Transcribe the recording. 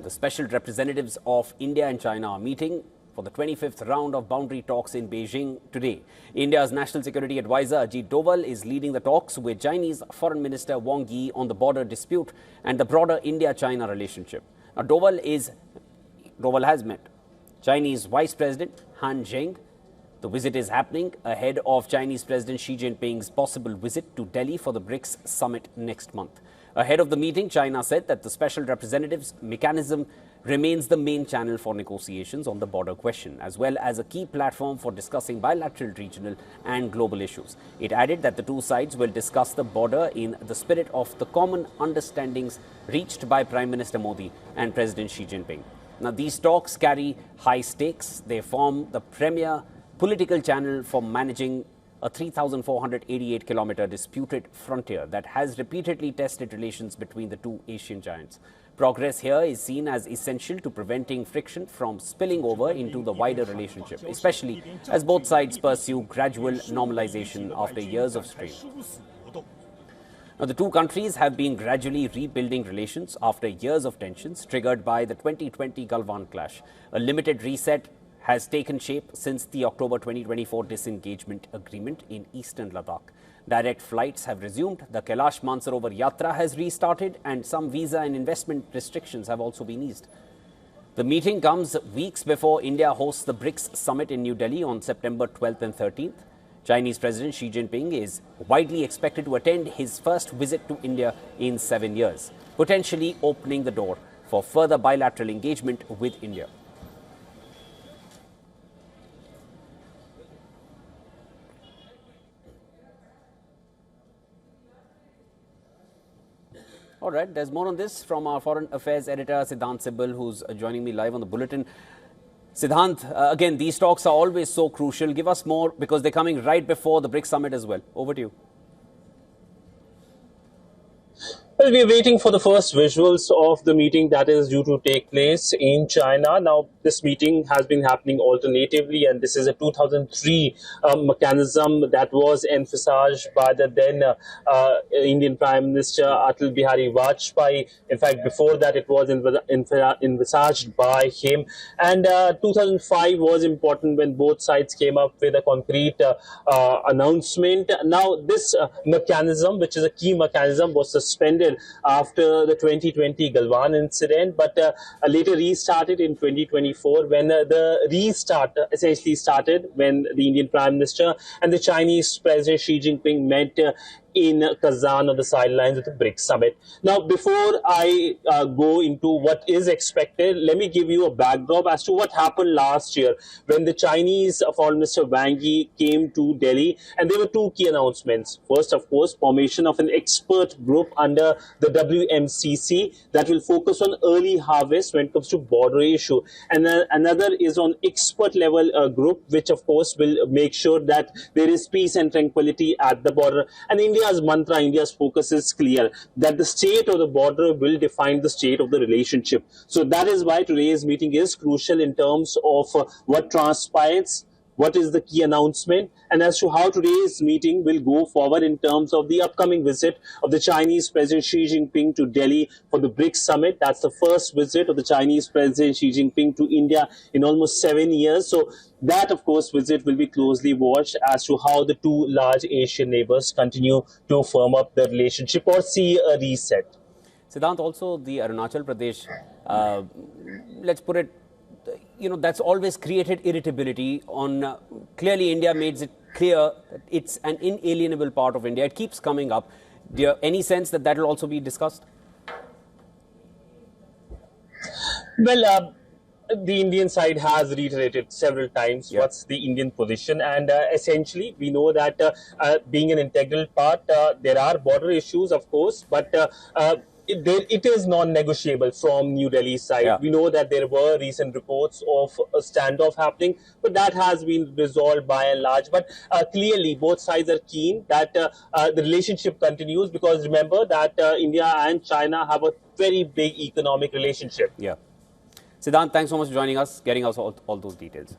The special representatives of India and China are meeting for the 25th round of boundary talks in Beijing today. India's National Security Advisor Ajit Doval is leading the talks with Chinese Foreign Minister Wang on the border dispute and the broader India-China relationship. Now, Doval has met Chinese Vice President Han Zheng. The visit is happening ahead of Chinese President Xi Jinping's possible visit to Delhi for the BRICS Summit next month. Ahead of the meeting, China said that the special representatives mechanism remains the main channel for negotiations on the border question, as well as a key platform for discussing bilateral, regional and global issues. It added that the two sides will discuss the border in the spirit of the common understandings reached by Prime Minister Modi and President Xi Jinping. Now, these talks carry high stakes. They form the premier political channel for managing a 3,488-kilometer disputed frontier that has repeatedly tested relations between the two Asian giants. Progress here is seen as essential to preventing friction from spilling over into the wider relationship, especially as both sides pursue gradual normalization after years of strain. Now, the two countries have been gradually rebuilding relations after years of tensions triggered by the 2020 Galwan clash. A limited reset has taken shape since the October 2024 disengagement agreement in eastern Ladakh. Direct flights have resumed, the Kailash Mansarovar Yatra has restarted, and some visa and investment restrictions have also been eased. The meeting comes weeks before India hosts the BRICS Summit in New Delhi on September 12th and 13th. Chinese President Xi Jinping is widely expected to attend his first visit to India in 7 years, potentially opening the door for further bilateral engagement with India. All right, there's more on this from our Foreign Affairs editor, Siddhant Sibal, who's joining me live on the bulletin. Siddhant, again, these talks are always so crucial. Give us more because they're coming right before the BRICS Summit as well. Over to you. Well, we are waiting for the first visuals of the meeting that is due to take place in China. Now, this meeting has been happening alternatively, and this is a 2003 mechanism that was emphasized by the then Indian Prime Minister Atal Bihari Vajpayee. In fact, before that, it was envisaged by him. And 2005 was important when both sides came up with a concrete announcement. Now, this mechanism, which is a key mechanism, was suspended after the 2020 Galwan incident, but later restarted in 2024 when the restart essentially started when the Indian Prime Minister and the Chinese President Xi Jinping met in Kazan on the sidelines of the BRICS Summit. Now, before I go into what is expected, let me give you a backdrop as to what happened last year when the Chinese Foreign Minister Wang came to Delhi, and there were two key announcements. First, of course, formation of an expert group under the WMCC that will focus on early harvest when it comes to border issue, and another is on expert level group, which of course will make sure that there is peace and tranquility at the border. And India's mantra, India's focus is clear that the state of the border will define the state of the relationship. So that is why today's meeting is crucial in terms of what transpires, what is the key announcement, and as to how today's meeting will go forward in terms of the upcoming visit of the Chinese President Xi Jinping to Delhi for the BRICS Summit. That's the first visit of the Chinese President Xi Jinping to India in almost 7 years. So that, of course, visit will be closely watched as to how the two large Asian neighbors continue to firm up their relationship or see a reset. Siddhant, also the Arunachal Pradesh, let's put it, that's always created irritability on, clearly India makes it clear that it's an inalienable part of India. It keeps coming up. Do you have any sense that that will also be discussed? Well, the Indian side has reiterated several times what's the Indian position, and essentially we know that being an integral part, there are border issues, of course, but it is non-negotiable from New Delhi's side. Yeah. We know that there were recent reports of a standoff happening, but that has been resolved by and large. But clearly, both sides are keen that the relationship continues, because remember that India and China have a very big economic relationship. Yeah. Siddhant, thanks so much for joining us, getting us all those details.